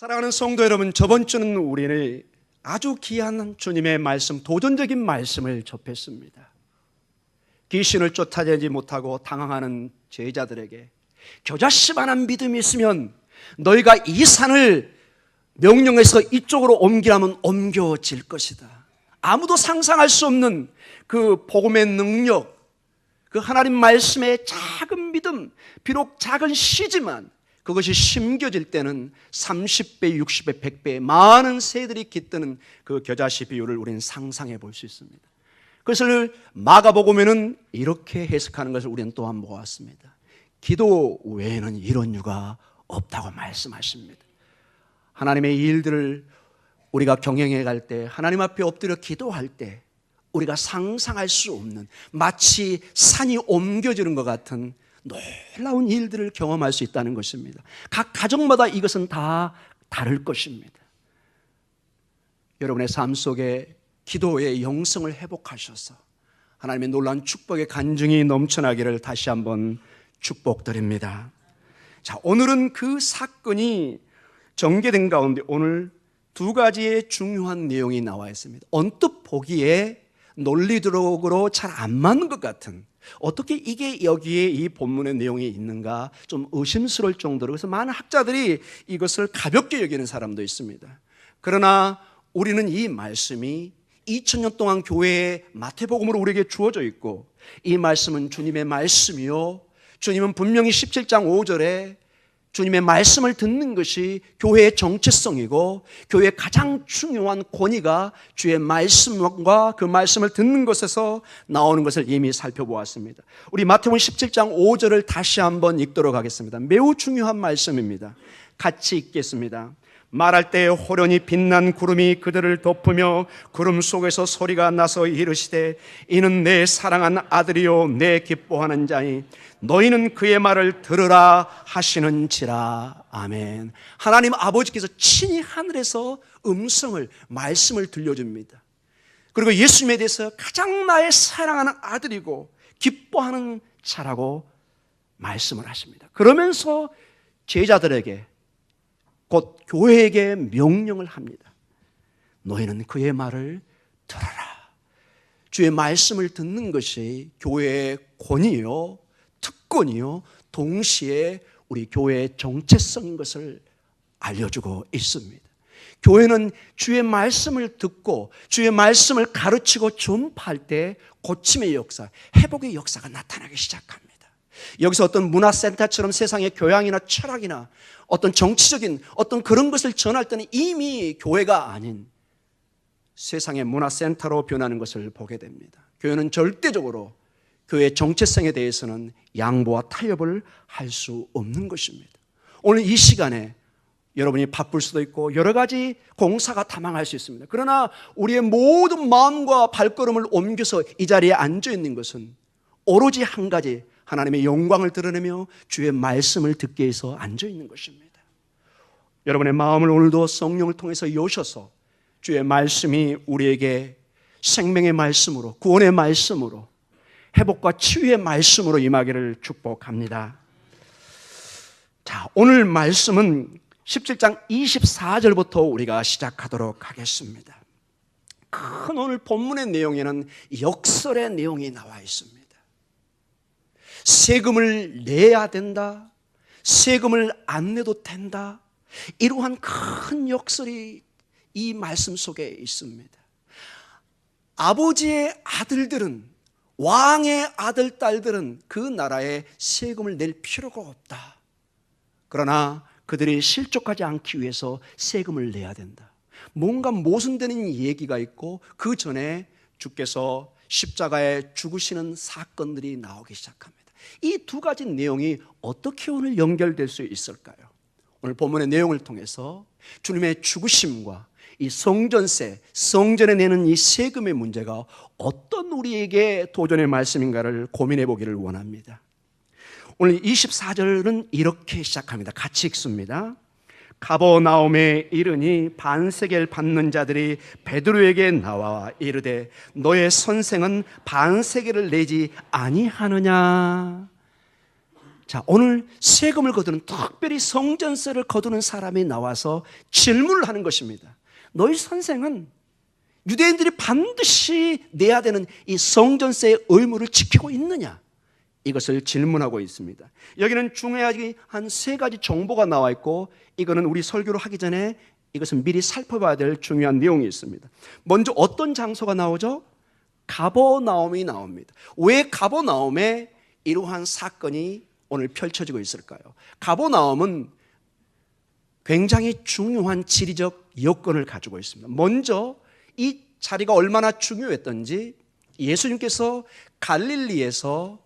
사랑하는 성도 여러분, 저번 주는 우리는 아주 귀한 주님의 말씀, 도전적인 말씀을 접했습니다. 귀신을 쫓아내지 못하고 당황하는 제자들에게 겨자씨만한 믿음이 있으면 너희가 이 산을 명령해서 이쪽으로 옮기라면 옮겨질 것이다. 아무도 상상할 수 없는 그 복음의 능력, 그 하나님 말씀의 작은 믿음, 비록 작은 시지만 그것이 심겨질 때는 30배, 60배, 100배 많은 새들이 깃드는 그 겨자씨 비유를 우리는 상상해 볼 수 있습니다. 그것을 마가복음에는 이렇게 해석하는 것을 우리는 또한 보았습니다. 기도 외에는 이런 이유가 없다고 말씀하십니다. 하나님의 일들을 우리가 경영해 갈 때, 하나님 앞에 엎드려 기도할 때 우리가 상상할 수 없는, 마치 산이 옮겨지는 것 같은 놀라운 일들을 경험할 수 있다는 것입니다. 각 가정마다 이것은 다 다를 것입니다. 여러분의 삶 속에 기도의 영성을 회복하셔서 하나님의 놀라운 축복의 간증이 넘쳐나기를 다시 한번 축복드립니다. 자, 오늘은 그 사건이 전개된 가운데 오늘 두 가지의 중요한 내용이 나와 있습니다. 언뜻 보기에 논리적으로 잘 안 맞는 것 같은, 어떻게 이게 여기에 이 본문의 내용이 있는가 좀 의심스러울 정도로, 그래서 많은 학자들이 이것을 가볍게 여기는 사람도 있습니다. 그러나 우리는 이 말씀이 2000년 동안 교회의 마태복음으로 우리에게 주어져 있고, 이 말씀은 주님의 말씀이요, 주님은 분명히 17장 5절에 주님의 말씀을 듣는 것이 교회의 정체성이고, 교회의 가장 중요한 권위가 주의 말씀과 그 말씀을 듣는 것에서 나오는 것을 이미 살펴보았습니다. 우리 마태복음 17장 5절을 다시 한번 읽도록 하겠습니다. 매우 중요한 말씀입니다. 같이 읽겠습니다. 말할 때 호련히 빛난 구름이 그들을 덮으며 구름 속에서 소리가 나서 이르시되 이는 내 사랑한 아들이요 내 기뻐하는 자니 너희는 그의 말을 들으라 하시는지라. 아멘. 하나님 아버지께서 친히 하늘에서 음성을, 말씀을 들려줍니다. 그리고 예수님에 대해서 가장 나의 사랑하는 아들이고 기뻐하는 자라고 말씀을 하십니다. 그러면서 제자들에게, 곧 교회에게 명령을 합니다. 너희는 그의 말을 들어라. 주의 말씀을 듣는 것이 교회의 권위요, 특권이요, 동시에 우리 교회의 정체성인 것을 알려주고 있습니다. 교회는 주의 말씀을 듣고 주의 말씀을 가르치고 전파할 때 고침의 역사, 회복의 역사가 나타나기 시작합니다. 여기서 어떤 문화센터처럼 세상의 교양이나 철학이나 어떤 정치적인 어떤 그런 것을 전할 때는 이미 교회가 아닌 세상의 문화센터로 변하는 것을 보게 됩니다. 교회는 절대적으로 교회의 정체성에 대해서는 양보와 타협을 할 수 없는 것입니다. 오늘 이 시간에 여러분이 바쁠 수도 있고 여러 가지 공사가 다망할 수 있습니다. 그러나 우리의 모든 마음과 발걸음을 옮겨서 이 자리에 앉아 있는 것은 오로지 한 가지, 하나님의 영광을 드러내며 주의 말씀을 듣기 위해서 앉아 있는 것입니다. 여러분의 마음을 오늘도 성령을 통해서 여셔서 주의 말씀이 우리에게 생명의 말씀으로, 구원의 말씀으로, 회복과 치유의 말씀으로 임하기를 축복합니다. 자, 오늘 말씀은 17장 24절부터 우리가 시작하도록 하겠습니다. 큰 오늘 본문의 내용에는 역설의 내용이 나와 있습니다. 세금을 내야 된다, 세금을 안 내도 된다, 이러한 큰 역설이 이 말씀 속에 있습니다. 아버지의 아들들은, 왕의 아들, 딸들은 그 나라에 세금을 낼 필요가 없다. 그러나 그들이 실족하지 않기 위해서 세금을 내야 된다. 뭔가 모순되는 얘기가 있고 그 전에 주께서 십자가에 죽으시는 사건들이 나오기 시작합니다. 이 두 가지 내용이 어떻게 오늘 연결될 수 있을까요? 오늘 본문의 내용을 통해서 주님의 죽으심과 이 성전세, 성전에 내는 이 세금의 문제가 어떤 우리에게 도전의 말씀인가를 고민해 보기를 원합니다. 오늘 24절은 이렇게 시작합니다. 같이 읽습니다. 가버나움에 이르니 반세겔 받는 자들이 베드로에게 나와 이르되 너의 선생은 반세겔을 내지 아니하느냐. 자, 오늘 세금을 거두는, 특별히 성전세를 거두는 사람이 나와서 질문을 하는 것입니다. 너희 선생은 유대인들이 반드시 내야 되는 이 성전세의 의무를 지키고 있느냐? 이것을 질문하고 있습니다. 여기는 중요하게 한 3가지 정보가 나와 있고, 이거는 우리 설교를 하기 전에 이것은 미리 살펴봐야 될 중요한 내용이 있습니다. 먼저 어떤 장소가 나오죠? 가버나움이 나옵니다. 왜 가버나움에 이러한 사건이 오늘 펼쳐지고 있을까요? 가버나움은 굉장히 중요한 지리적 여건을 가지고 있습니다. 먼저 이 자리가 얼마나 중요했던지, 예수님께서 갈릴리에서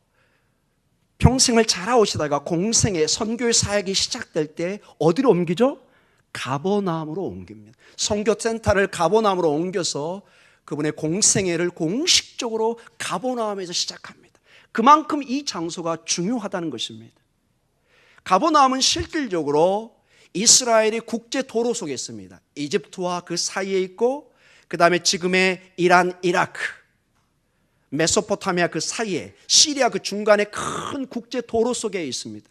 평생을 자라오시다가 공생의 선교의 사역이 시작될 때 어디로 옮기죠? 가버나움으로 옮깁니다. 선교센터를 가버나움으로 옮겨서 그분의 공생애를 공식적으로 가버나움에서 시작합니다. 그만큼 이 장소가 중요하다는 것입니다. 가버나움은 실질적으로 이스라엘의 국제 도로 속에 있습니다. 이집트와 그 사이에 있고, 그 다음에 지금의 이란, 이라크, 메소포타미아 그 사이에, 시리아 그 중간에 큰 국제 도로 속에 있습니다.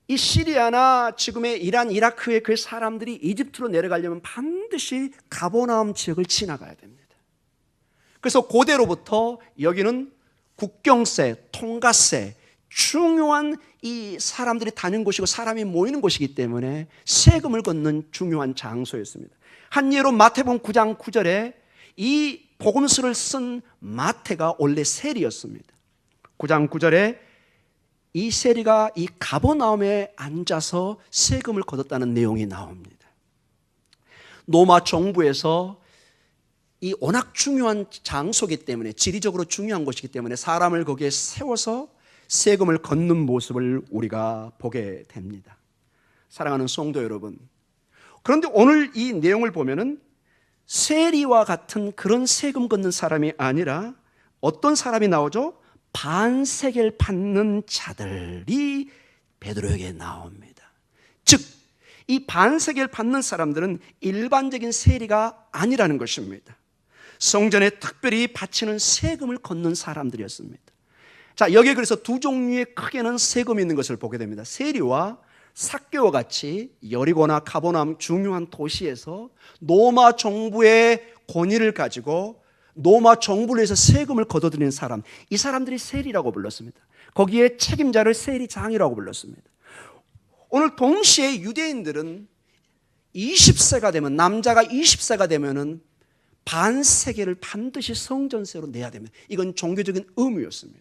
이 시리아나 지금의 이란, 이라크의 그 사람들이 이집트로 내려가려면 반드시 가버나움 지역을 지나가야 됩니다. 그래서 고대로부터 여기는 국경세, 통과세, 중요한 이 사람들이 다니는 곳이고 사람이 모이는 곳이기 때문에 세금을 걷는 중요한 장소였습니다. 한 예로 마태복음 9장 9절에 이 복음서를 쓴 마태가 원래 세리였습니다. 9장 9절에 이 세리가 이 가버나움에 앉아서 세금을 걷었다는 내용이 나옵니다. 로마 정부에서 이 워낙 중요한 장소이기 때문에, 지리적으로 중요한 곳이기 때문에 사람을 거기에 세워서 세금을 걷는 모습을 우리가 보게 됩니다. 사랑하는 성도 여러분, 그런데 오늘 이 내용을 보면은 세리와 같은 그런 세금 걷는 사람이 아니라 어떤 사람이 나오죠? 반세겔 받는 자들이 베드로에게 나옵니다. 즉, 이 반세겔 받는 사람들은 일반적인 세리가 아니라는 것입니다. 성전에 특별히 바치는 세금을 걷는 사람들이었습니다. 자, 여기에 그래서 2 종류의 크게는 세금이 있는 것을 보게 됩니다. 세리와 삭개와 같이 여리고나 가버나움 중요한 도시에서 로마 정부의 권위를 가지고 로마 정부를 위해서 세금을 걷어들이는 사람, 이 사람들이 세리라고 불렀습니다. 거기에 책임자를 세리장이라고 불렀습니다. 오늘 동시에 유대인들은 20세가 되면, 남자가 20세가 되면은 반세겔을 반드시 성전세로 내야 됩니다. 이건 종교적인 의무였습니다.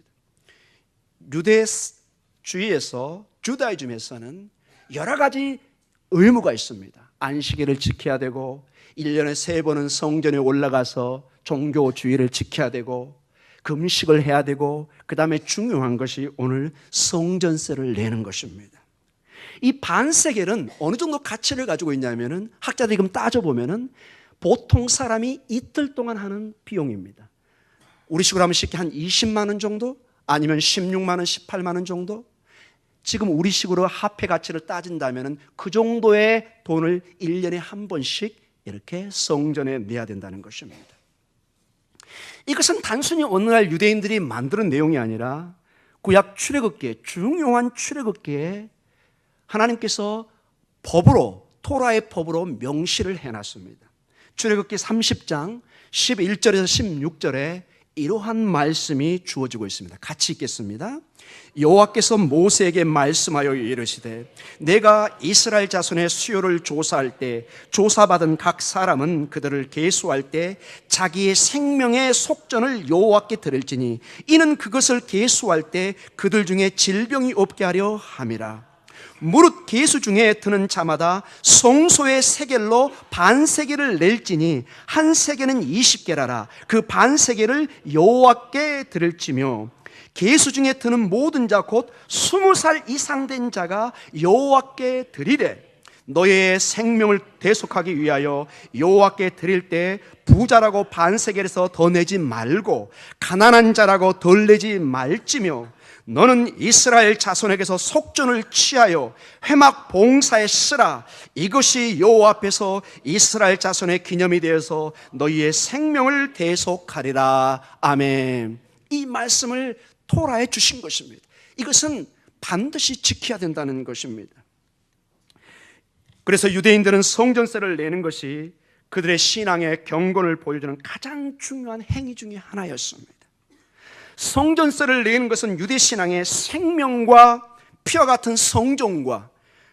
유대주의에서, 주다이즘에서는 여러 가지 의무가 있습니다. 안식일을 지켜야 되고, 1년에 3번은 성전에 올라가서 종교주의를 지켜야 되고, 금식을 해야 되고, 그 다음에 중요한 것이 오늘 성전세를 내는 것입니다. 이 반세겔은 어느 정도 가치를 가지고 있냐면은, 학자들이 그럼 따져보면은 보통 사람이 이틀 동안 하는 비용입니다. 우리식으로 하면 쉽게 한 20만 원 정도? 아니면 16만 원, 18만 원 정도? 지금 우리식으로 화폐 가치를 따진다면 그 정도의 돈을 1년에 한 번씩 이렇게 성전에 내야 된다는 것입니다. 이것은 단순히 오늘날 유대인들이 만드는 내용이 아니라 구약 출애굽기에, 중요한 출애굽기에 하나님께서 법으로, 토라의 법으로 명시를 해놨습니다. 출애굽기 30장 11절에서 16절에 이러한 말씀이 주어지고 있습니다. 같이 읽겠습니다. 여호와께서 모세에게 말씀하여 이르시되, 내가 이스라엘 자손의 수요를 조사할 때 조사받은 각 사람은 그들을 계수할 때 자기의 생명의 속전을 여호와께 드릴지니, 이는 그것을 계수할 때 그들 중에 질병이 없게 하려 함이라. 무릇 계수 중에 드는 자마다 성소의 세겔로 반세겔을 낼지니, 한 세겔은 20게라라. 그 반세겔을 여호와께 드릴지며, 계수 중에 드는 모든 자 곧 20살 이상 된 자가 여호와께 드리되, 너의 생명을 대속하기 위하여 여호와께 드릴 때 부자라고 반세겔에서 더 내지 말고 가난한 자라고 덜 내지 말지며, 너는 이스라엘 자손에게서 속전을 취하여 회막 봉사에 쓰라. 이것이 여호와 앞에서 이스라엘 자손의 기념이 되어서 너희의 생명을 대속하리라. 아멘. 이 말씀을 토라에 주신 것입니다. 이것은 반드시 지켜야 된다는 것입니다. 그래서 유대인들은 성전세를 내는 것이 그들의 신앙의 경건을 보여주는 가장 중요한 행위 중에 하나였습니다. 성전세를 내는 것은 유대 신앙의 생명과 피와 같은 성종과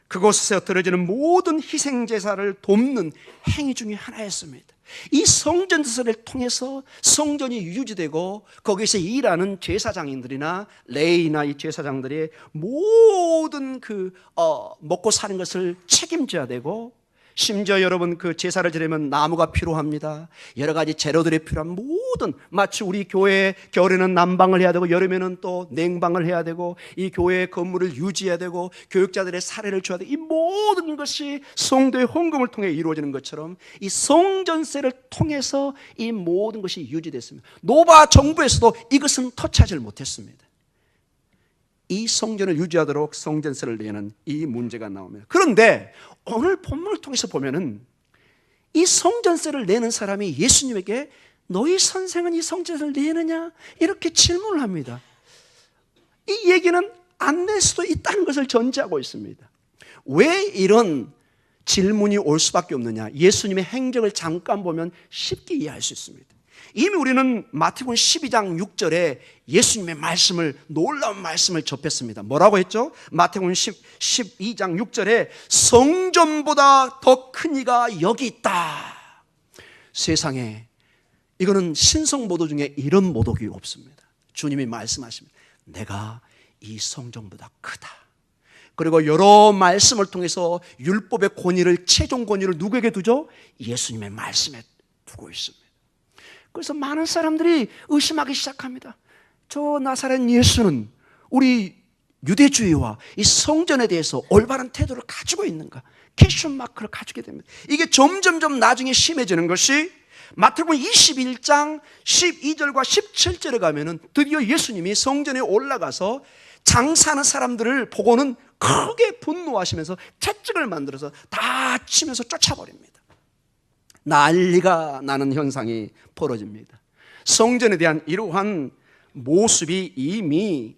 그곳에서 드려지는 모든 희생제사를 돕는 행위 중에 하나였습니다. 이 성전세를 통해서 성전이 유지되고 거기서 일하는 제사장인들이나 레위나 이 제사장들이 모든 먹고 사는 것을 책임져야 되고, 심지어 여러분 그 제사를 지내면 나무가 필요합니다. 여러 가지 재료들이 필요한 모든, 마치 우리 교회 겨울에는 난방을 해야 되고 여름에는 또 냉방을 해야 되고 이 교회의 건물을 유지해야 되고 교육자들의 사례를 줘야 되고, 이 모든 것이 성도의 헌금을 통해 이루어지는 것처럼 이 성전세를 통해서 이 모든 것이 유지됐습니다. 노바 정부에서도 이것은 터치하지 못했습니다. 이 성전을 유지하도록 성전세를 내는 이 문제가 나옵니다. 그런데 오늘 본문을 통해서 보면은 이 성전세를 내는 사람이 예수님에게 너희 선생은 이 성전세를 내느냐? 이렇게 질문을 합니다. 이 얘기는 안 낼 수도 있다는 것을 전제하고 있습니다. 왜 이런 질문이 올 수밖에 없느냐? 예수님의 행적을 잠깐 보면 쉽게 이해할 수 있습니다. 이미 우리는 마태복음 12장 6절에 예수님의 말씀을, 놀라운 말씀을 접했습니다. 뭐라고 했죠? 마태복음 12장 6절에 성전보다 더 큰 이가 여기 있다. 세상에 이거는 신성 모독 중에 이런 모독이 없습니다. 주님이 말씀하십니다. 내가 이 성전보다 크다. 그리고 여러 말씀을 통해서 율법의 권위를, 최종 권위를 누구에게 두죠? 예수님의 말씀에 두고 있습니다. 그래서 많은 사람들이 의심하기 시작합니다. 저 나사렛 예수는 우리 유대주의와 이 성전에 대해서 올바른 태도를 가지고 있는가? 퀘스천 마크를 가지게 됩니다. 이게 점점점 나중에 심해지는 것이 마태복음 21장 12절과 17절에 가면은 드디어 예수님이 성전에 올라가서 장사하는 사람들을 보고는 크게 분노하시면서 채찍을 만들어서 다 치면서 쫓아버립니다. 난리가 나는 현상이 벌어집니다. 성전에 대한 이러한 모습이 이미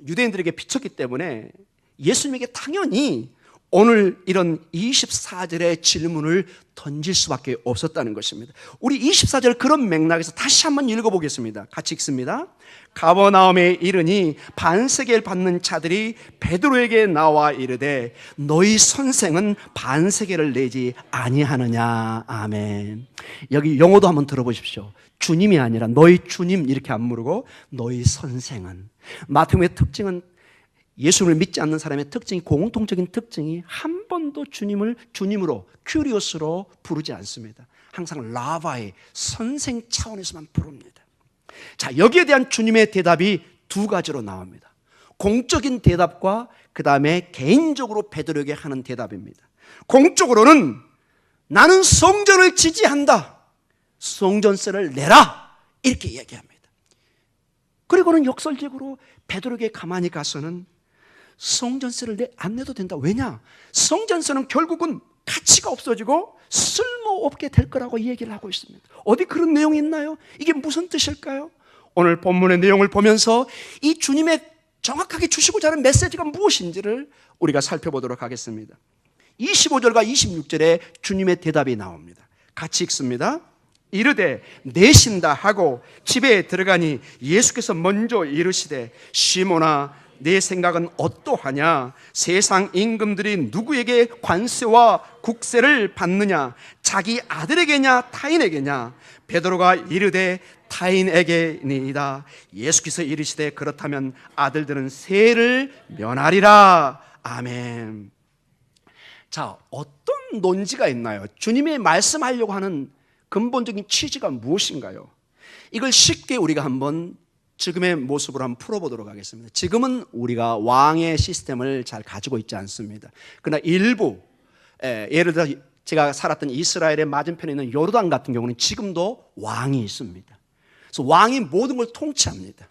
유대인들에게 비쳤기 때문에 예수님에게 당연히 오늘 이런 24절의 질문을 던질 수밖에 없었다는 것입니다. 우리 24절 그런 맥락에서 다시 한번 읽어보겠습니다. 같이 읽습니다. 가버나움에 이르니 반세계를 받는 자들이 베드로에게 나와 이르되 너희 선생은 반세계를 내지 아니하느냐. 아멘. 여기 영어도 한번 들어보십시오. 주님이 아니라 너희 주님 이렇게 안 물고 너희 선생은. 마태복음의 특징은, 예수를 믿지 않는 사람의 특징이, 공통적인 특징이 한 번도 주님을 주님으로, 큐리오스로 부르지 않습니다. 항상 라바의 선생 차원에서만 부릅니다. 자, 여기에 대한 주님의 대답이 두 가지로 나옵니다. 공적인 대답과 그 다음에 개인적으로 베드로에게 하는 대답입니다. 공적으로는 나는 성전을 지지한다. 성전세를 내라. 이렇게 얘기합니다. 그리고는 역설적으로 베드로에게 가만히 가서는 성전세를 안 내도 된다. 왜냐? 성전세는 결국은 가치가 없어지고 쓸모없게 될 거라고 얘기를 하고 있습니다. 어디 그런 내용이 있나요? 이게 무슨 뜻일까요? 오늘 본문의 내용을 보면서 이 주님의 정확하게 주시고자 하는 메시지가 무엇인지를 우리가 살펴보도록 하겠습니다. 25절과 26절에 주님의 대답이 나옵니다. 같이 읽습니다. 이르되 내신다 하고 집에 들어가니 예수께서 먼저 이르시되 시몬아 내 생각은 어떠하냐? 세상 임금들이 누구에게 관세와 국세를 받느냐? 자기 아들에게냐 타인에게냐? 베드로가 이르되 타인에게니이다. 예수께서 이르시되 그렇다면 아들들은 세를 면하리라. 아멘. 자, 어떤 논지가 있나요? 주님이 말씀하려고 하는 근본적인 취지가 무엇인가요? 이걸 쉽게 우리가 한번 지금의 모습으로 한번 풀어보도록 하겠습니다. 지금은 우리가 왕의 시스템을 잘 가지고 있지 않습니다. 그러나 일부, 예를 들어 제가 살았던 이스라엘의 맞은편에 있는 요르단 같은 경우는 지금도 왕이 있습니다. 그래서 왕이 모든 걸 통치합니다.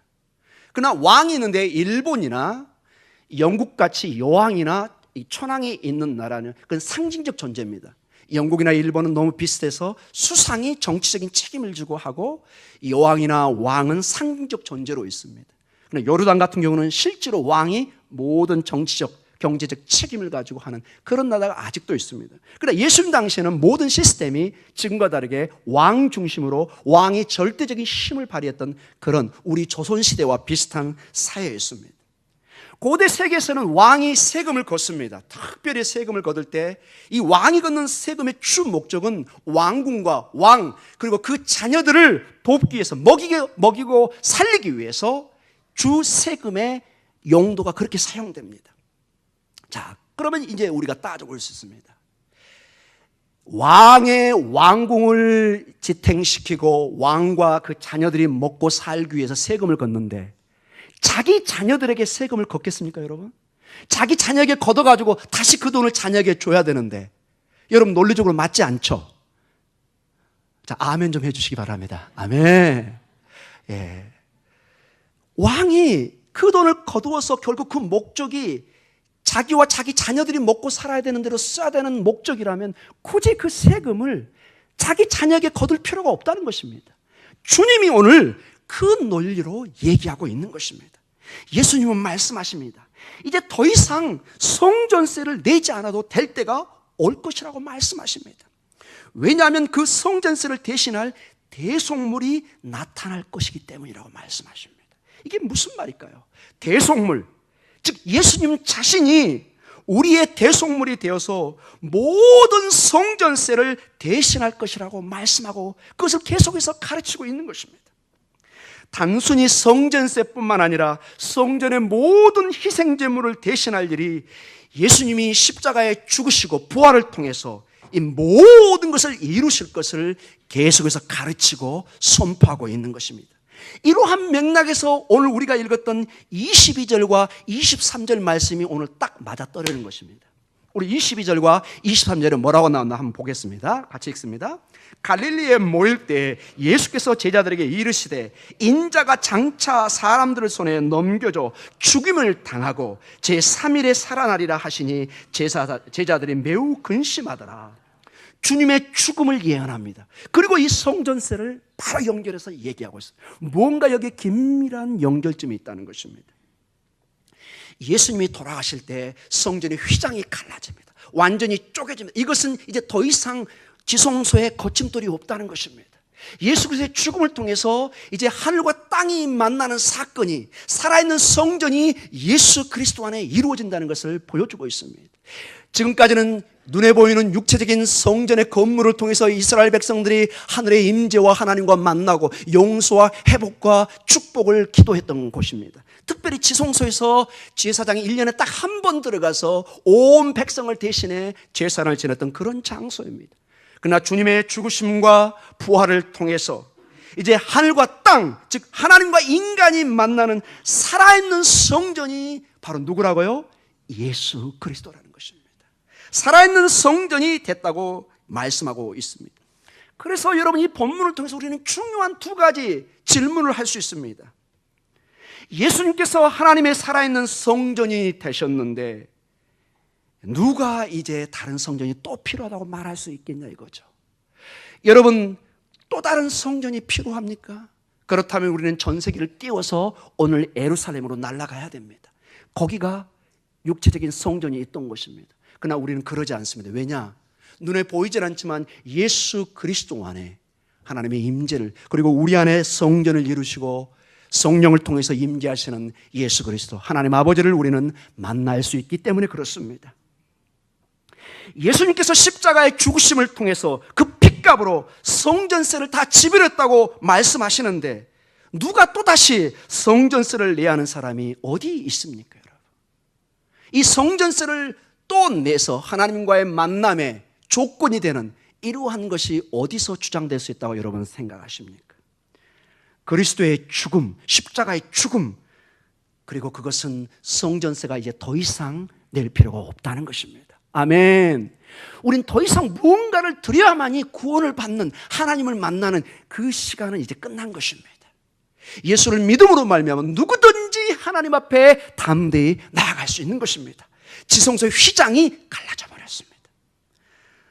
그러나 왕이 있는데 일본이나 영국같이 여왕이나 천황이 있는 나라는 그건 상징적 존재입니다. 영국이나 일본은 너무 비슷해서 수상이 정치적인 책임을 지고 하고 여왕이나 왕은 상징적 존재로 있습니다. 그러나 요르단 같은 경우는 실제로 왕이 모든 정치적, 경제적 책임을 가지고 하는 그런 나라가 아직도 있습니다. 그러나 예수님 당시에는 모든 시스템이 지금과 다르게 왕 중심으로 왕이 절대적인 힘을 발휘했던 그런 우리 조선시대와 비슷한 사회였습니다. 고대 세계에서는 왕이 세금을 걷습니다. 특별히 세금을 거둘 때 이 왕이 걷는 세금의 주 목적은 왕궁과 왕 그리고 그 자녀들을 돕기 위해서 먹이고 살리기 위해서 주 세금의 용도가 그렇게 사용됩니다. 자, 그러면 이제 우리가 따져볼 수 있습니다. 왕의 왕궁을 지탱시키고 왕과 그 자녀들이 먹고 살기 위해서 세금을 걷는데 자기 자녀들에게 세금을 걷겠습니까, 여러분? 자기 자녀에게 걷어가지고 다시 그 돈을 자녀에게 줘야 되는데 여러분 논리적으로 맞지 않죠? 자, 아멘 좀 해주시기 바랍니다. 아멘. 예. 왕이 그 돈을 거두어서 결국 그 목적이 자기와 자기 자녀들이 먹고 살아야 되는 대로 써야 되는 목적이라면 굳이 그 세금을 자기 자녀에게 거둘 필요가 없다는 것입니다. 주님이 오늘 그 논리로 얘기하고 있는 것입니다. 예수님은 말씀하십니다. 이제 더 이상 성전세를 내지 않아도 될 때가 올 것이라고 말씀하십니다. 왜냐하면 그 성전세를 대신할 대속물이 나타날 것이기 때문이라고 말씀하십니다. 이게 무슨 말일까요? 대속물, 즉 예수님 자신이 우리의 대속물이 되어서 모든 성전세를 대신할 것이라고 말씀하고 그것을 계속해서 가르치고 있는 것입니다. 단순히 성전세뿐만 아니라 성전의 모든 희생제물을 대신할 일이 예수님이 십자가에 죽으시고 부활을 통해서 이 모든 것을 이루실 것을 계속해서 가르치고 선포하고 있는 것입니다. 이러한 맥락에서 오늘 우리가 읽었던 22절과 23절 말씀이 오늘 딱 맞아떨어지는 것입니다. 우리 22절과 23절에 뭐라고 나왔나 한번 보겠습니다. 같이 읽습니다. 갈릴리에 모일 때 예수께서 제자들에게 이르시되 인자가 장차 사람들의 손에 넘겨져 죽임을 당하고 제3일에 살아나리라 하시니 제자들이 매우 근심하더라. 주님의 죽음을 예언합니다. 그리고 이 성전세를 바로 연결해서 얘기하고 있어요. 뭔가 여기에 긴밀한 연결점이 있다는 것입니다. 예수님이 돌아가실 때 성전의 휘장이 갈라집니다. 완전히 쪼개집니다. 이것은 이제 더 이상 지성소에 거침돌이 없다는 것입니다. 예수 그리스도의 죽음을 통해서 이제 하늘과 땅이 만나는 사건이 살아있는 성전이 예수 그리스도 안에 이루어진다는 것을 보여주고 있습니다. 지금까지는 눈에 보이는 육체적인 성전의 건물을 통해서 이스라엘 백성들이 하늘의 임재와 하나님과 만나고 용서와 회복과 축복을 기도했던 곳입니다. 특별히 지성소에서 제사장이 1년에 딱 한 번 들어가서 온 백성을 대신해 제사를 지냈던 그런 장소입니다. 그러나 주님의 죽으심과 부활을 통해서 이제 하늘과 땅, 즉 하나님과 인간이 만나는 살아있는 성전이 바로 누구라고요? 예수 그리스도라는 것입니다. 살아있는 성전이 됐다고 말씀하고 있습니다. 그래서 여러분 이 본문을 통해서 우리는 중요한 두 가지 질문을 할 수 있습니다. 예수님께서 하나님의 살아있는 성전이 되셨는데 누가 이제 다른 성전이 또 필요하다고 말할 수 있겠냐 이거죠. 여러분 또 다른 성전이 필요합니까? 그렇다면 우리는 전세기를 띄워서 오늘 예루살렘으로 날아가야 됩니다. 거기가 육체적인 성전이 있던 곳입니다. 그러나 우리는 그러지 않습니다. 왜냐? 눈에 보이질 않지만 예수 그리스도 안에 하나님의 임재를 그리고 우리 안에 성전을 이루시고 성령을 통해서 임재하시는 예수 그리스도 하나님 아버지를 우리는 만날 수 있기 때문에 그렇습니다. 예수님께서 십자가의 죽으심을 통해서 그 핏값으로 성전세를 다 지불했다고 말씀하시는데 누가 또다시 성전세를 내야 하는 사람이 어디 있습니까, 여러분? 이 성전세를 또 내서 하나님과의 만남의 조건이 되는 이러한 것이 어디서 주장될 수 있다고 여러분 생각하십니까? 그리스도의 죽음, 십자가의 죽음, 그리고 그것은 성전세가 이제 더 이상 낼 필요가 없다는 것입니다. 아멘. 우린 더 이상 무언가를 드려야만이 구원을 받는 하나님을 만나는 그 시간은 이제 끝난 것입니다. 예수를 믿음으로 말미암아 누구든지 하나님 앞에 담대히 나아갈 수 있는 것입니다. 지성소의 휘장이 갈라져 버렸습니다.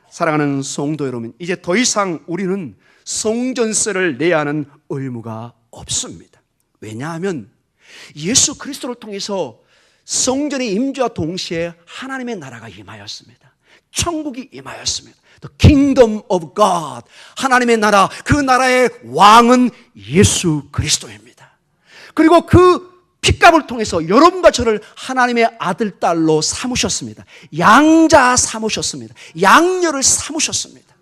사랑하는 성도 여러분, 이제 더 이상 우리는 성전세를 내야 하는 의무가 없습니다. 왜냐하면 예수 그리스도를 통해서 성전의 임재와 동시에 하나님의 나라가 임하였습니다. 천국이 임하였습니다. The kingdom of God. 하나님의 나라, 그 나라의 왕은 예수 그리스도입니다. 그리고 그 핏값을 통해서 여러분과 저를 하나님의 아들, 딸로 삼으셨습니다. 양자 삼으셨습니다. 양녀를 삼으셨습니다.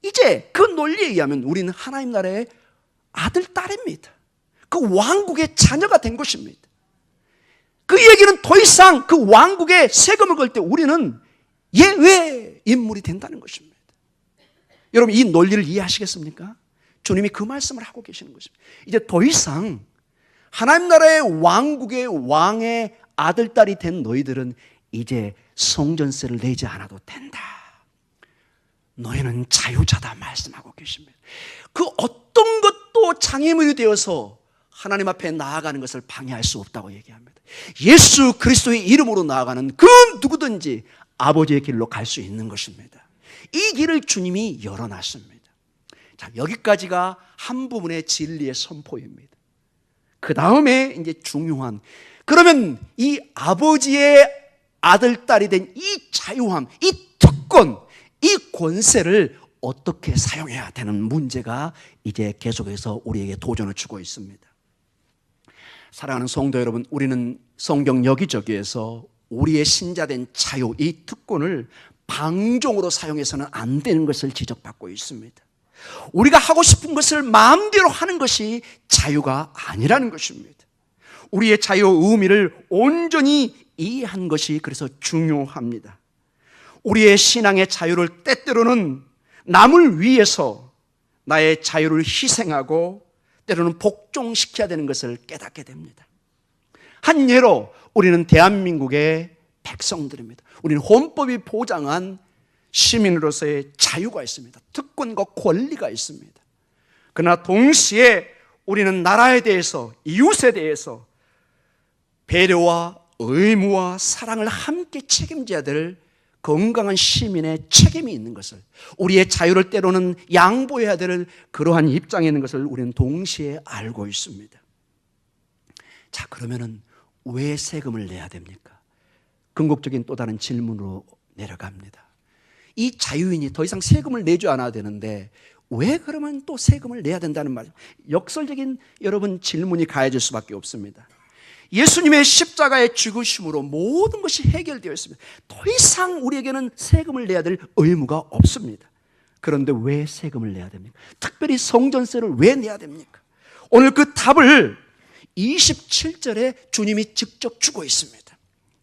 이제 그 논리에 의하면 우리는 하나님 나라의 아들, 딸입니다. 그 왕국의 자녀가 된 것입니다. 그 얘기는 더 이상 그 왕국에 세금을 걸 때 우리는 예외 인물이 된다는 것입니다. 여러분, 이 논리를 이해하시겠습니까? 주님이 그 말씀을 하고 계시는 것입니다. 이제 더 이상 하나님 나라의 왕국의 왕의 아들, 딸이 된 너희들은 이제 성전세를 내지 않아도 된다. 너희는 자유자다 말씀하고 계십니다. 그 어떤 것도 장애물이 되어서 하나님 앞에 나아가는 것을 방해할 수 없다고 얘기합니다. 예수 그리스도의 이름으로 나아가는 그 누구든지 아버지의 길로 갈 수 있는 것입니다. 이 길을 주님이 열어놨습니다. 자, 여기까지가 한 부분의 진리의 선포입니다. 그 다음에 이제 중요한, 그러면 이 아버지의 아들, 딸이 된 이 자유함, 이 특권, 이 권세를 어떻게 사용해야 되는 문제가 이제 계속해서 우리에게 도전을 주고 있습니다. 사랑하는 성도 여러분, 우리는 성경 여기저기에서 우리의 신자된 자유, 이 특권을 방종으로 사용해서는 안 되는 것을 지적받고 있습니다. 우리가 하고 싶은 것을 마음대로 하는 것이 자유가 아니라는 것입니다. 우리의 자유의 의미를 온전히 이해한 것이 그래서 중요합니다. 우리의 신앙의 자유를 때때로는 남을 위해서 나의 자유를 희생하고 때로는 복종시켜야 되는 것을 깨닫게 됩니다. 한 예로 우리는 대한민국의 백성들입니다. 우리는 헌법이 보장한 시민으로서의 자유가 있습니다. 특권과 권리가 있습니다. 그러나 동시에 우리는 나라에 대해서, 이웃에 대해서 배려와 의무와 사랑을 함께 책임져야 될 건강한 시민의 책임이 있는 것을, 우리의 자유를 때로는 양보해야 될 그러한 입장에 있는 것을 우리는 동시에 알고 있습니다. 자, 그러면은 왜 세금을 내야 됩니까? 궁극적인 또 다른 질문으로 내려갑니다. 이 자유인이 더 이상 세금을 내지 않아야 되는데 왜 그러면 또 세금을 내야 된다는 말, 역설적인 여러분 질문이 가해질 수밖에 없습니다. 예수님의 십자가의 죽으심으로 모든 것이 해결되어 있습니다. 더 이상 우리에게는 세금을 내야 될 의무가 없습니다. 그런데 왜 세금을 내야 됩니까? 특별히 성전세를 왜 내야 됩니까? 오늘 그 답을 27절에 주님이 직접 주고 있습니다.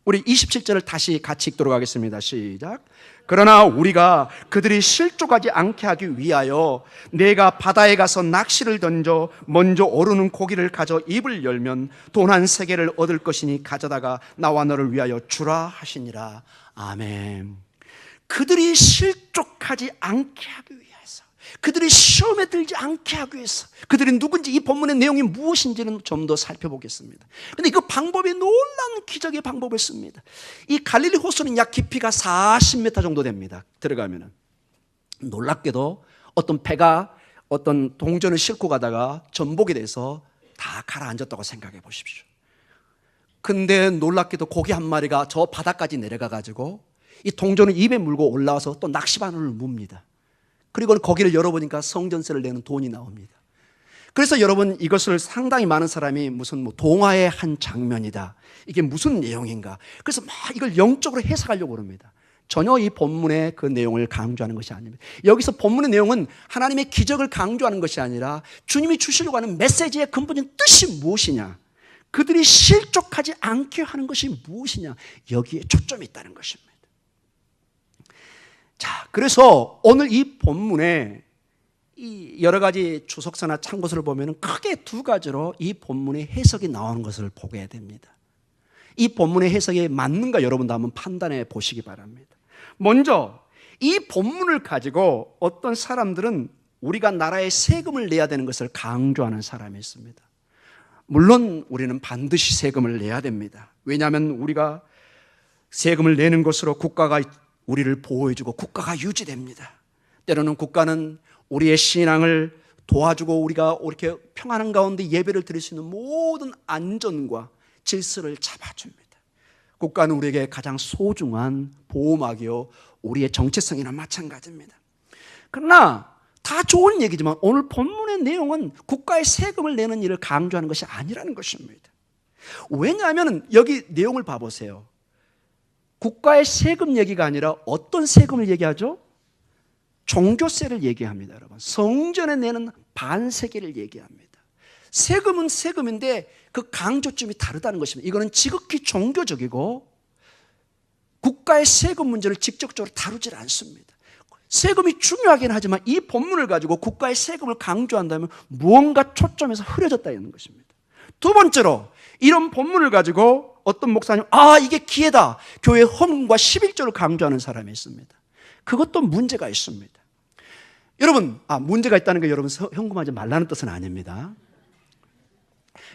우리 27절을 다시 같이 읽도록 하겠습니다. 시작. 그러나 우리가 그들이 실족하지 않게 하기 위하여 내가 바다에 가서 낚시를 던져 먼저 오르는 고기를 가져 입을 열면 돈 한 세겔을 얻을 것이니 가져다가 나와 너를 위하여 주라 하시니라. 아멘. 그들이 실족하지 않게 하기 위해서, 그들이 시험에 들지 않게 하기 위해서, 그들이 누군지, 이 본문의 내용이 무엇인지는 좀 더 살펴보겠습니다. 그런데 그 방법이 놀라운 기적의 방법을 씁니다. 이 갈릴리 호수는 약 깊이가 40m 정도 됩니다. 들어가면은 놀랍게도 어떤 배가 어떤 동전을 싣고 가다가 전복이 돼서 다 가라앉았다고 생각해 보십시오. 근데 놀랍게도 고기 한 마리가 저 바닥까지 내려가 가지고 이 동전을 입에 물고 올라와서 또 낚시바늘을 뭅니다. 그리고 거기를 열어보니까 성전세를 내는 돈이 나옵니다. 그래서 여러분, 이것을 상당히 많은 사람이 무슨 동화의 한 장면이다, 이게 무슨 내용인가, 그래서 막 이걸 영적으로 해석하려고 합니다. 전혀 이 본문의 그 내용을 강조하는 것이 아닙니다. 여기서 본문의 내용은 하나님의 기적을 강조하는 것이 아니라 주님이 주시려고 하는 메시지의 근본적인 뜻이 무엇이냐, 그들이 실족하지 않게 하는 것이 무엇이냐, 여기에 초점이 있다는 것입니다. 자, 그래서 오늘 이 본문에 이 여러 가지 주석서나 참고서를 보면 크게 두 가지로 이 본문의 해석이 나오는 것을 보게 됩니다. 이 본문의 해석이 맞는가 여러분도 한번 판단해 보시기 바랍니다. 먼저 이 본문을 가지고 어떤 사람들은 우리가 나라에 세금을 내야 되는 것을 강조하는 사람이 있습니다. 물론 우리는 반드시 세금을 내야 됩니다. 왜냐하면 우리가 세금을 내는 것으로 국가가 우리를 보호해주고 국가가 유지됩니다. 때로는 국가는 우리의 신앙을 도와주고 우리가 이렇게 평안한 가운데 예배를 드릴 수 있는 모든 안전과 질서를 잡아줍니다. 국가는 우리에게 가장 소중한 보호막이요 우리의 정체성이나 마찬가지입니다. 그러나 다 좋은 얘기지만 오늘 본문의 내용은 국가의 세금을 내는 일을 강조하는 것이 아니라는 것입니다. 왜냐하면 여기 내용을 봐보세요. 국가의 세금 얘기가 아니라 어떤 세금을 얘기하죠? 종교세를 얘기합니다, 여러분. 성전에 내는 반세계를 얘기합니다. 세금은 세금인데 그 강조점이 다르다는 것입니다. 이거는 지극히 종교적이고 국가의 세금 문제를 직접적으로 다루질 않습니다. 세금이 중요하긴 하지만 이 본문을 가지고 국가의 세금을 강조한다면 무언가 초점에서 흐려졌다는 것입니다. 두 번째로 이런 본문을 가지고 어떤 목사님, 이게 기회다. 교회 헌금과 11조를 강조하는 사람이 있습니다. 그것도 문제가 있습니다. 여러분, 문제가 있다는 게 여러분 헌금하지 말라는 뜻은 아닙니다.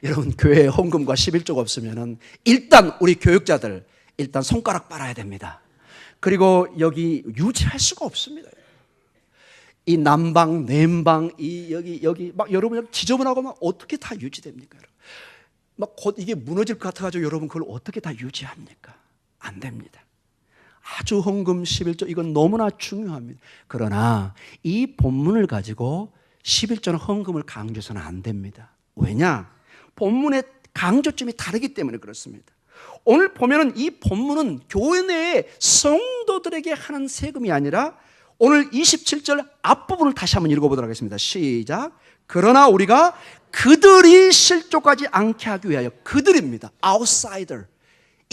여러분, 교회에 헌금과 11조가 없으면 일단 우리 교육자들 일단 손가락 빨아야 됩니다. 그리고 여기 유지할 수가 없습니다. 이 난방, 냉방, 여기 막 여러분 지저분하고 막 어떻게 다 유지됩니까? 막 곧 이게 무너질 것 같아가지고 여러분 그걸 어떻게 다 유지합니까? 안 됩니다. 아주 헌금 11조 이건 너무나 중요합니다. 그러나 이 본문을 가지고 11조는 헌금을 강조해서는 안 됩니다. 왜냐? 본문의 강조점이 다르기 때문에 그렇습니다. 오늘 보면은 이 본문은 교회 내에 성도들에게 하는 세금이 아니라 오늘 27절 앞부분을 다시 한번 읽어보도록 하겠습니다. 시작. 그러나 우리가 그들이 실족하지 않게 하기 위하여, 그들입니다. outsider,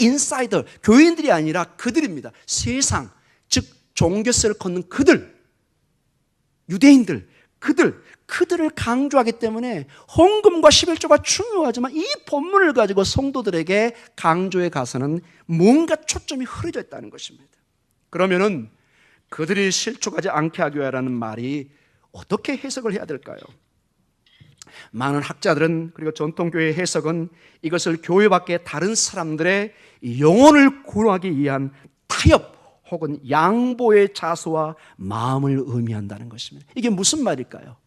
insider, 교인들이 아니라 그들입니다. 세상, 즉 종교세를 걷는 그들, 유대인들, 그들을 강조하기 때문에 헌금과 11조가 중요하지만 이 본문을 가지고 성도들에게 강조해 가서는 뭔가 초점이 흐려져 있다는 것입니다. 그러면은 그들이 실족하지 않게 하기 위하라는 말이 어떻게 해석을 해야 될까요? 많은 학자들은, 그리고 전통교회 해석은 이것을 교회 밖의 다른 사람들의 영혼을 구원하기 위한 타협 혹은 양보의 자세와 마음을 의미한다는 것입니다. 이게 무슨 말일까요?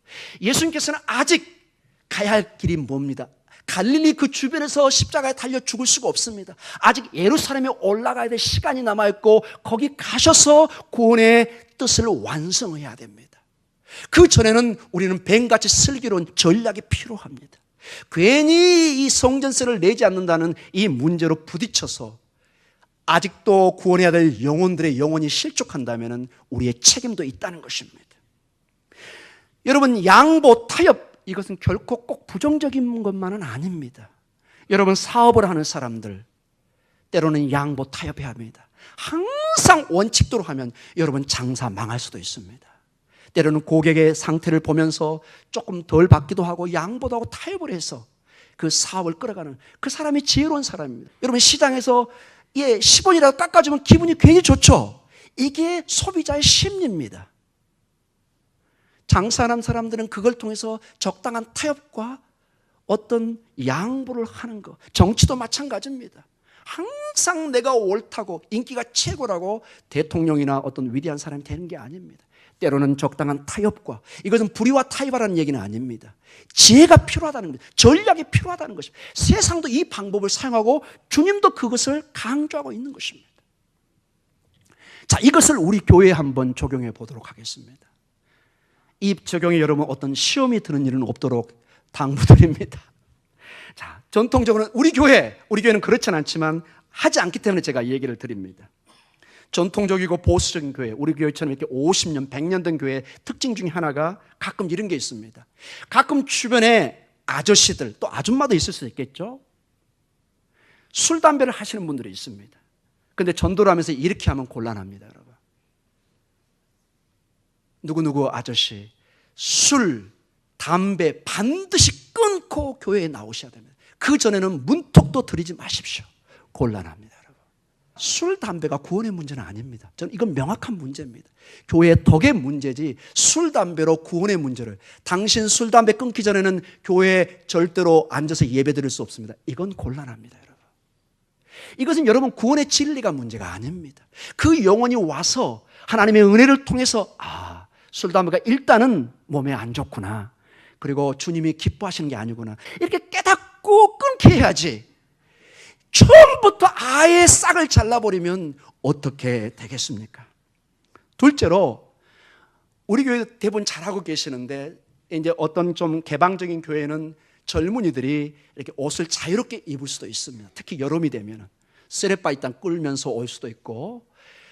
예수님께서는 아직 가야 할 길이 뭡니다? 갈릴리 그 주변에서 십자가에 달려 죽을 수가 없습니다. 아직 예루살렘에 올라가야 될 시간이 남아있고 거기 가셔서 구원의 뜻을 완성해야 됩니다. 그 전에는 우리는 뱀같이 슬기로운 전략이 필요합니다. 괜히 이 성전세를 내지 않는다는 이 문제로 부딪혀서 아직도 구원해야 될 영혼들의 영혼이 실족한다면 우리의 책임도 있다는 것입니다. 여러분, 양보, 타협, 이것은 결코 꼭 부정적인 것만은 아닙니다. 여러분, 사업을 하는 사람들 때로는 양보, 타협해야 합니다. 항상 원칙대로 하면 여러분 장사 망할 수도 있습니다. 때로는 고객의 상태를 보면서 조금 덜 받기도 하고 양보도 하고 타협을 해서 그 사업을 끌어가는 그 사람이 지혜로운 사람입니다. 여러분, 시장에서 10원이라도 깎아주면 기분이 괜히 좋죠. 이게 소비자의 심리입니다. 장사하는 사람들은 그걸 통해서 적당한 타협과 어떤 양보를 하는 것. 정치도 마찬가지입니다. 항상 내가 옳다고 인기가 최고라고 대통령이나 어떤 위대한 사람이 되는 게 아닙니다. 때로는 적당한 타협과, 이것은 불의와 타협하라는 얘기는 아닙니다. 지혜가 필요하다는 겁니다. 전략이 필요하다는 것입니다. 세상도 이 방법을 사용하고 주님도 그것을 강조하고 있는 것입니다. 자, 이것을 우리 교회에 한번 적용해 보도록 하겠습니다. 이 적용에 여러분 어떤 시험이 드는 일은 없도록 당부드립니다. 자, 전통적으로는 우리 교회는 그렇진 않지만 하지 않기 때문에 제가 이 얘기를 드립니다. 전통적이고 보수적인 교회, 우리 교회처럼 이렇게 50년, 100년 된 교회의 특징 중에 하나가 가끔 이런 게 있습니다. 가끔 주변에 아저씨들, 또 아줌마도 있을 수 있겠죠. 술, 담배를 하시는 분들이 있습니다. 그런데 전도를 하면서 이렇게 하면 곤란합니다, 여러분. 누구누구 아저씨, 술, 담배 반드시 끊고 교회에 나오셔야 됩니다. 그 전에는 문턱도 들이지 마십시오. 곤란합니다, 여러분. 술, 담배가 구원의 문제는 아닙니다. 저는 이건 명확한 문제입니다. 교회의 덕의 문제지 술, 담배로 구원의 문제를, 당신 술, 담배 끊기 전에는 교회에 절대로 앉아서 예배 드릴 수 없습니다. 이건 곤란합니다, 여러분. 이것은 여러분 구원의 진리가 문제가 아닙니다. 그 영혼이 와서 하나님의 은혜를 통해서 술, 담배가 일단은 몸에 안 좋구나. 그리고 주님이 기뻐하시는 게 아니구나, 이렇게 깨닫고 끊게 해야지. 처음부터 아예 싹을 잘라버리면 어떻게 되겠습니까? 둘째로, 우리 교회 대부분 잘하고 계시는데, 이제 어떤 좀 개방적인 교회는 젊은이들이 이렇게 옷을 자유롭게 입을 수도 있습니다. 특히 여름이 되면 쓰레빠 일단 끌면서 올 수도 있고.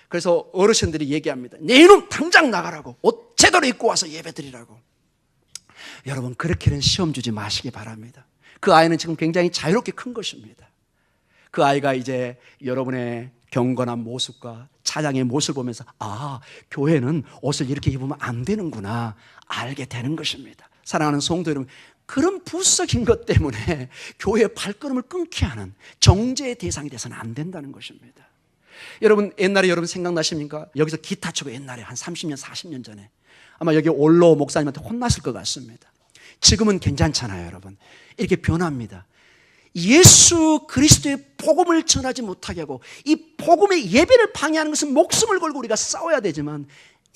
그래서 어르신들이 얘기합니다. 내 이놈 당장 나가라고, 옷 제대로 입고 와서 예배드리라고. 여러분, 그렇게는 시험 주지 마시기 바랍니다. 그 아이는 지금 굉장히 자유롭게 큰 것입니다. 그 아이가 이제 여러분의 경건한 모습과 찬양의 모습을 보면서, 아, 교회는 옷을 이렇게 입으면 안 되는구나 알게 되는 것입니다. 사랑하는 성도 여러분, 그런 부수적인 것 때문에 교회의 발걸음을 끊게 하는 정죄의 대상이 돼서는 안 된다는 것입니다. 여러분, 옛날에 여러분 생각나십니까? 여기서 기타 치고 옛날에 한 30년, 40년 전에 아마 여기 올로 목사님한테 혼났을 것 같습니다. 지금은 괜찮잖아요, 여러분. 이렇게 변합니다. 예수 그리스도의 복음을 전하지 못하게 하고 이 복음의 예배를 방해하는 것은 목숨을 걸고 우리가 싸워야 되지만,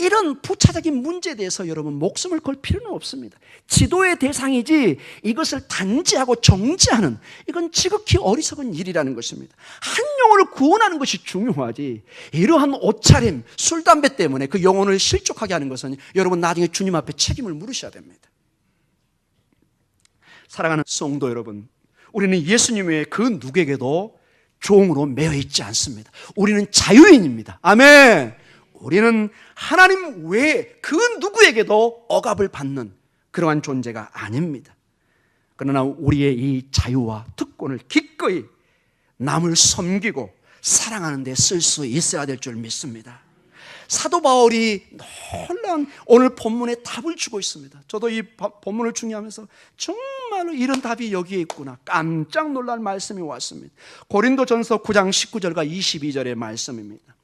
이런 부차적인 문제에 대해서 여러분 목숨을 걸 필요는 없습니다. 지도의 대상이지 이것을 단지하고 정지하는, 이건 지극히 어리석은 일이라는 것입니다. 한 영혼을 구원하는 것이 중요하지, 이러한 옷차림, 술, 담배 때문에 그 영혼을 실족하게 하는 것은 여러분 나중에 주님 앞에 책임을 물으셔야 됩니다. 사랑하는 성도 여러분, 우리는 예수님 외에 그 누구에게도 종으로 매여 있지 않습니다. 우리는 자유인입니다. 아멘. 우리는 하나님 외에 그 누구에게도 억압을 받는 그러한 존재가 아닙니다. 그러나 우리의 이 자유와 특권을 기꺼이 남을 섬기고 사랑하는 데 쓸 수 있어야 될 줄 믿습니다. 사도 바울이 놀라운 오늘 본문에 답을 주고 있습니다. 저도 이 본문을 중요하면서 정말로 이런 답이 여기에 있구나 깜짝 놀랄 말씀이 왔습니다. 고린도전서 9장 19절과 22절의 말씀입니다.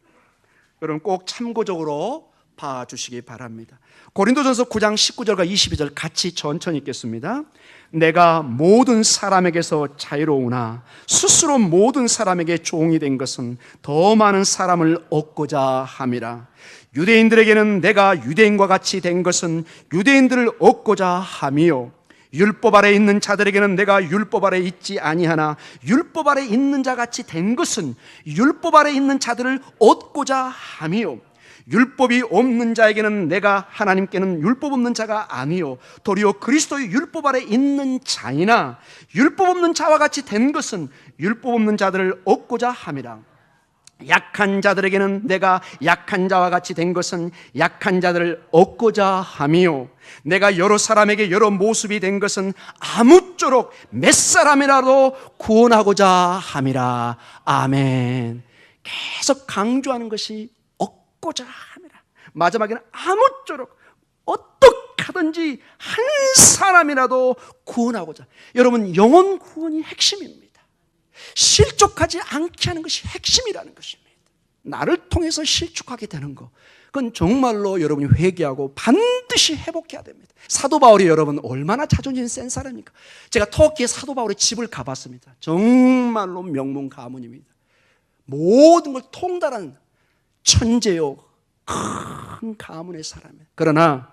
여러분 꼭 참고적으로 봐주시기 바랍니다. 고린도전서 9장 19절과 22절 같이 천천히 읽겠습니다. 내가 모든 사람에게서 자유로우나 스스로 모든 사람에게 종이 된 것은 더 많은 사람을 얻고자 함이라. 유대인들에게는 내가 유대인과 같이 된 것은 유대인들을 얻고자 함이요, 율법 아래 있는 자들에게는 내가 율법 아래 있지 아니하나 율법 아래 있는 자 같이 된 것은 율법 아래 있는 자들을 얻고자 함이요, 율법이 없는 자에게는 내가 하나님께는 율법 없는 자가 아니요 도리어 그리스도의 율법 아래 있는 자이나 율법 없는 자와 같이 된 것은 율법 없는 자들을 얻고자 함이라. 약한 자들에게는 내가 약한 자와 같이 된 것은 약한 자들을 얻고자 함이요, 내가 여러 사람에게 여러 모습이 된 것은 아무쪼록 몇 사람이라도 구원하고자 함이라. 아멘. 계속 강조하는 것이 얻고자 함이라. 마지막에는 아무쪼록 어떻게 하든지 한 사람이라도 구원하고자. 여러분, 영혼 구원이 핵심입니다. 실족하지 않게 하는 것이 핵심이라는 것입니다. 나를 통해서 실족하게 되는 것, 그건 정말로 여러분이 회개하고 반드시 회복해야 됩니다. 사도 바울이 여러분 얼마나 자존심 센 사람입니까? 제가 터키에 사도 바울의 집을 가봤습니다. 정말로 명문 가문입니다. 모든 걸 통달한 천재요 큰 가문의 사람이에요. 그러나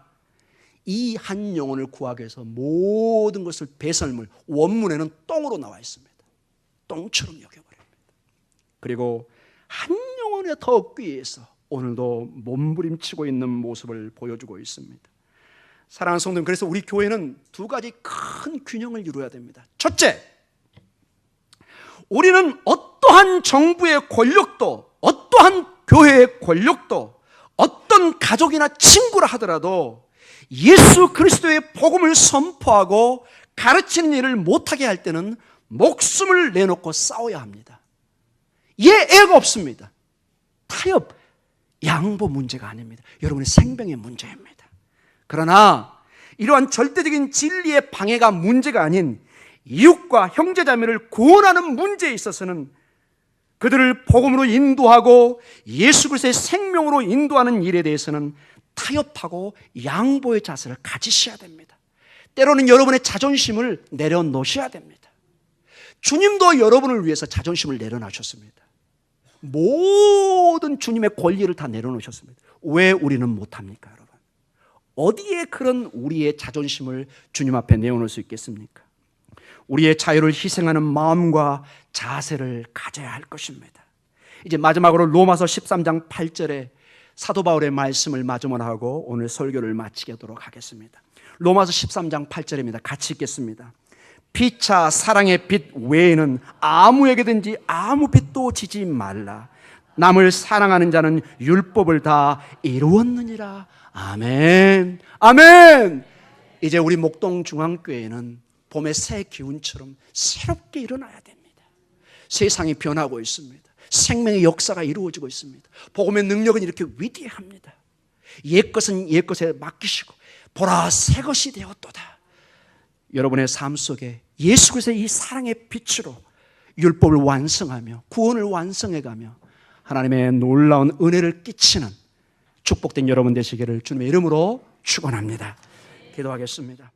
이 한 영혼을 구하기 위해서 모든 것을 배설물, 원문에는 똥으로 나와 있습니다. 똥처럼 여겨버립니다. 그리고 한 영혼에 더 얻기 위해서 오늘도 몸부림치고 있는 모습을 보여주고 있습니다. 사랑하는 성도님, 그래서 우리 교회는 두 가지 큰 균형을 이루어야 됩니다. 첫째, 우리는 어떠한 정부의 권력도, 어떠한 교회의 권력도, 어떤 가족이나 친구라 하더라도 예수 그리스도의 복음을 선포하고 가르치는 일을 못하게 할 때는 목숨을 내놓고 싸워야 합니다. 애가 없습니다. 타협, 양보 문제가 아닙니다. 여러분의 생명의 문제입니다. 그러나 이러한 절대적인 진리의 방해가 문제가 아닌 이웃과 형제자매를 구원하는 문제에 있어서는 그들을 복음으로 인도하고 예수 그리스도의 생명으로 인도하는 일에 대해서는 타협하고 양보의 자세를 가지셔야 됩니다. 때로는 여러분의 자존심을 내려놓으셔야 됩니다. 주님도 여러분을 위해서 자존심을 내려놓으셨습니다. 모든 주님의 권리를 다 내려놓으셨습니다. 왜 우리는 못합니까, 여러분? 어디에 그런 우리의 자존심을 주님 앞에 내어놓을 수 있겠습니까? 우리의 자유를 희생하는 마음과 자세를 가져야 할 것입니다. 이제 마지막으로 로마서 13장 8절에 사도 바울의 말씀을 마지막으로 오늘 설교를 마치도록 하겠습니다. 로마서 13장 8절입니다. 같이 읽겠습니다. 피차 사랑의 빛 외에는 아무에게든지 아무 빛도 지지 말라. 남을 사랑하는 자는 율법을 다 이루었느니라. 아멘. 아멘. 이제 우리 목동중앙교회는 봄의 새 기운처럼 새롭게 일어나야 됩니다. 세상이 변하고 있습니다. 생명의 역사가 이루어지고 있습니다. 복음의 능력은 이렇게 위대합니다. 옛것은 옛것에 맡기시고 보라 새 것이 되었도다. 여러분의 삶 속에 예수 그리스도의 이 사랑의 빛으로 율법을 완성하며 구원을 완성해가며 하나님의 놀라운 은혜를 끼치는 축복된 여러분 되시기를 주님의 이름으로 축원합니다. 기도하겠습니다.